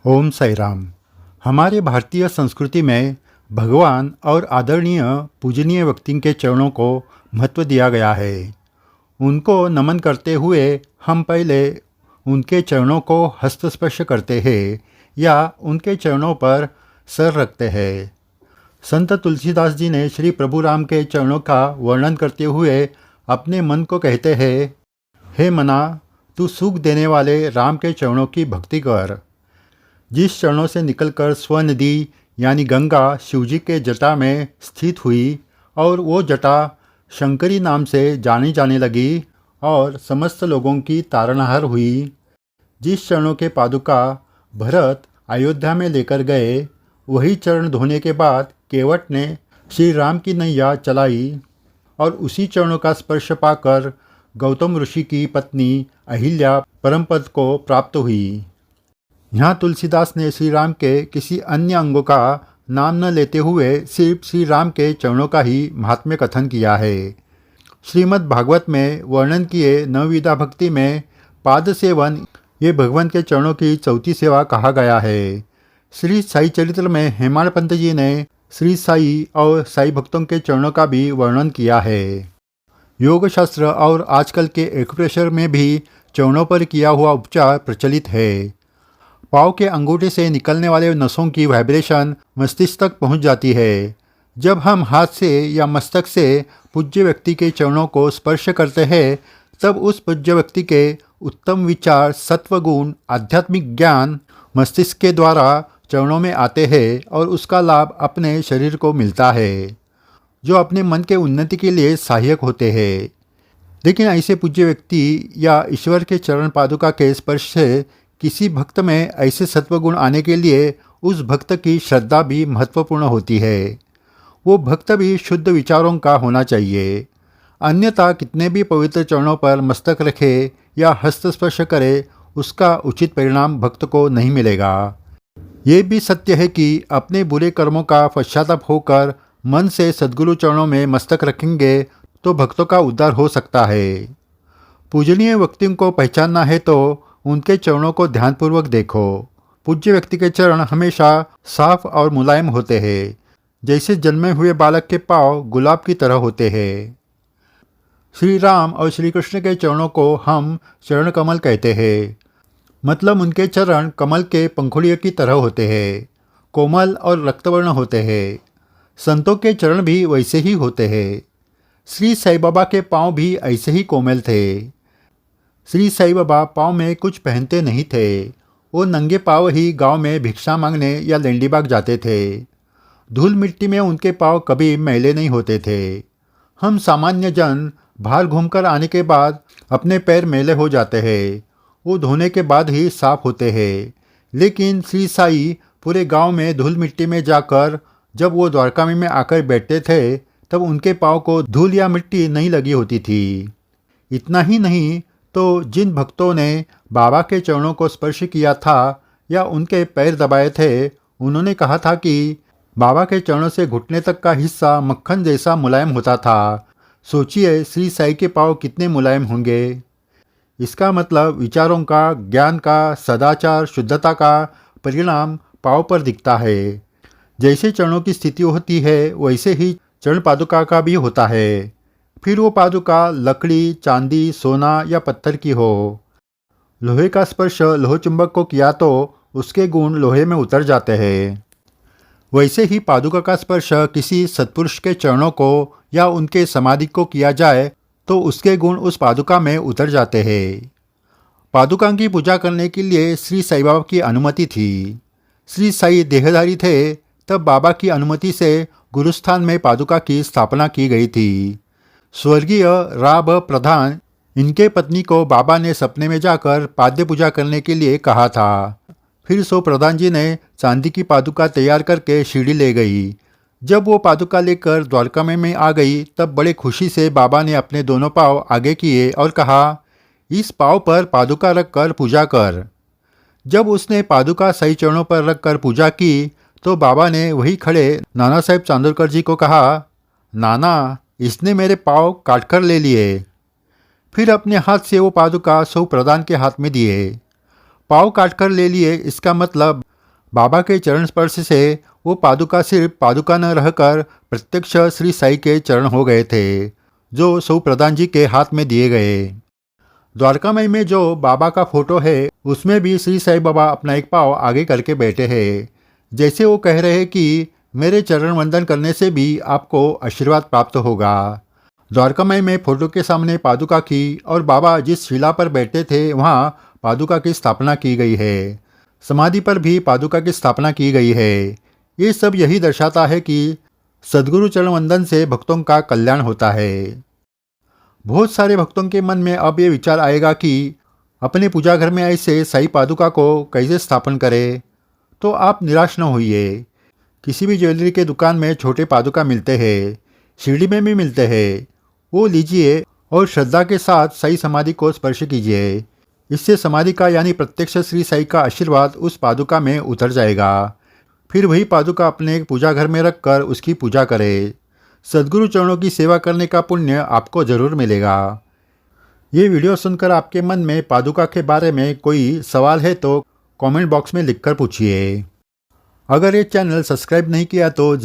ओम साई राम। हमारे भारतीय संस्कृति में भगवान और आदरणीय पूजनीय व्यक्ति के चरणों को महत्व दिया गया है। उनको नमन करते हुए हम पहले उनके चरणों को हस्तस्पर्श करते हैं या उनके चरणों पर सर रखते हैं। संत तुलसीदास जी ने श्री प्रभु राम के चरणों का वर्णन करते हुए अपने मन को कहते हैं, हे मना, तू सुख देने वाले राम के चरणों की भक्ति कर। जिस चरणों से निकलकर स्वनदी यानी गंगा शिवजी के जटा में स्थित हुई और वो जटा शंकरी नाम से जानी जाने लगी और समस्त लोगों की तारणहार हुई। जिस चरणों के पादुका भरत अयोध्या में लेकर गए, वही चरण धोने के बाद केवट ने श्री राम की नैया चलाई और उसी चरणों का स्पर्श पाकर गौतम ऋषि की पत्नी अहिल्या परम पद को प्राप्त हुई। यहाँ तुलसीदास ने श्री राम के किसी अन्य अंगों का नाम न लेते हुए सिर्फ श्री राम के चरणों का ही महात्म्य कथन किया है। श्रीमद् भागवत में वर्णन किए नवविधा भक्ति में पाद सेवन ये भगवान के चरणों की चौथी सेवा कहा गया है। श्री साई चरित्र में हेमाड़ पंत जी ने श्री साई और साई भक्तों के चरणों का भी वर्णन किया है। योग शास्त्र और आजकल के एक्यूप्रेशर में भी चरणों पर किया हुआ उपचार प्रचलित है। पाँव के अंगूठे से निकलने वाले नसों की वाइब्रेशन मस्तिष्क तक पहुंच जाती है। जब हम हाथ से या मस्तक से पूज्य व्यक्ति के चरणों को स्पर्श करते हैं, तब उस पूज्य व्यक्ति के उत्तम विचार, सत्व गुण, आध्यात्मिक ज्ञान मस्तिष्क के द्वारा चरणों में आते हैं और उसका लाभ अपने शरीर को मिलता है, जो अपने मन के उन्नति के लिए सहायक होते हैं। लेकिन ऐसे पूज्य व्यक्ति या ईश्वर के चरण पादुका के स्पर्श से किसी भक्त में ऐसे सत्वगुण आने के लिए उस भक्त की श्रद्धा भी महत्वपूर्ण होती है। वो भक्त भी शुद्ध विचारों का होना चाहिए, अन्यथा कितने भी पवित्र चरणों पर मस्तक रखे या हस्तस्पर्श करे, उसका उचित परिणाम भक्त को नहीं मिलेगा। ये भी सत्य है कि अपने बुरे कर्मों का पश्चाताप होकर मन से सद्गुरु चरणों में मस्तक रखेंगे तो भक्तों का उद्धार हो सकता है। पूजनीय व्यक्तियों को पहचानना है तो उनके चरणों को ध्यानपूर्वक देखो। पूज्य व्यक्ति के चरण हमेशा साफ और मुलायम होते हैं, जैसे जन्मे हुए बालक के पाँव गुलाब की तरह होते हैं। श्री राम और श्री कृष्ण के चरणों को हम चरण कमल कहते हैं, मतलब उनके चरण कमल के पंखुड़ियों की तरह होते हैं, कोमल और रक्तवर्ण होते हैं। संतों के चरण भी वैसे ही होते हैं। श्री साई बाबा के पाँव भी ऐसे ही कोमल थे। श्री साई बाबा पाँव में कुछ पहनते नहीं थे। वो नंगे पाँव ही गांव में भिक्षा मांगने या लेंडीबाग जाते थे। धूल मिट्टी में उनके पाँव कभी मैले नहीं होते थे। हम सामान्य जन बाहर घूमकर आने के बाद अपने पैर मैले हो जाते हैं, वो धोने के बाद ही साफ होते हैं। लेकिन श्री साई पूरे गांव में धूल मिट्टी में जाकर जब वो द्वारका में आकर बैठते थे, तब उनके पाँव को धूल या मिट्टी नहीं लगी होती थी। इतना ही नहीं तो जिन भक्तों ने बाबा के चरणों को स्पर्श किया था या उनके पैर दबाए थे, उन्होंने कहा था कि बाबा के चरणों से घुटने तक का हिस्सा मक्खन जैसा मुलायम होता था। सोचिए श्री साई के पाँव कितने मुलायम होंगे। इसका मतलब विचारों का, ज्ञान का, सदाचार, शुद्धता का परिणाम पाँव पर दिखता है। जैसे चरणों की स्थिति होती है, वैसे ही चरण पादुका का भी होता है। फिर वो पादुका लकड़ी, चांदी, सोना या पत्थर की हो। लोहे का स्पर्श लोह चुंबक को किया तो उसके गुण लोहे में उतर जाते हैं। वैसे ही पादुका का स्पर्श किसी सत्पुरुष के चरणों को या उनके समाधि को किया जाए तो उसके गुण उस पादुका में उतर जाते हैं। पादुका की पूजा करने के लिए श्री साई बाबा की अनुमति थी। श्री साई देहधारी थे, तब बाबा की अनुमति से गुरुस्थान में पादुका की स्थापना की गई थी। स्वर्गीय राब प्रधान, इनके पत्नी को बाबा ने सपने में जाकर पाद्य पूजा करने के लिए कहा था। फिर सो प्रधान जी ने चांदी की पादुका तैयार करके शिरडी ले गई। जब वो पादुका लेकर द्वारका में आ गई, तब बड़े खुशी से बाबा ने अपने दोनों पाँव आगे किए और कहा, इस पाँव पर पादुका रख कर पूजा कर। जब उसने पादुका सही चरणों पर रख कर पूजा की तो बाबा ने वही खड़े नाना साहेब चांदोरकर जी को कहा, नाना, इसने मेरे पाँव काट कर ले लिए। फिर अपने हाथ से वो पादुका सो प्रधान के हाथ में दिए। पाँव काट कर ले लिए, इसका मतलब बाबा के चरण स्पर्श से वो पादुका सिर्फ पादुका न रहकर प्रत्यक्ष श्री साई के चरण हो गए थे, जो सौ प्रधान जी के हाथ में दिए गए। द्वारकामई में जो बाबा का फोटो है उसमें भी श्री साई बाबा अपना एक पाँव आगे करके बैठे हैं, जैसे वो कह रहे हैं कि मेरे चरण वंदन करने से भी आपको आशीर्वाद प्राप्त होगा। द्वारकामई में फोटो के सामने पादुका की और बाबा जिस शिला पर बैठे थे वहाँ पादुका की स्थापना की गई है। समाधि पर भी पादुका की स्थापना की गई है। ये सब यही दर्शाता है कि सद्गुरु चरण वंदन से भक्तों का कल्याण होता है। बहुत सारे भक्तों के मन में अब ये विचार आएगा कि अपने पूजा घर में ऐसे साई पादुका को कैसे स्थापन करें, तो आप निराश न होइए। किसी भी ज्वेलरी के दुकान में छोटे पादुका मिलते हैं, शिरडी में भी मिलते हैं। वो लीजिए और श्रद्धा के साथ साई समाधि को स्पर्श कीजिए। इससे समाधि का यानी प्रत्यक्ष श्री साई का आशीर्वाद उस पादुका में उतर जाएगा। फिर वही पादुका अपने पूजा घर में रखकर उसकी पूजा करें। सद्गुरु चरणों की सेवा करने का पुण्य आपको जरूर मिलेगा। ये वीडियो सुनकर आपके मन में पादुका के बारे में कोई सवाल है तो कमेंट बॉक्स में लिखकर पूछिए। अगर ये चैनल सब्सक्राइब नहीं किया तो जरूर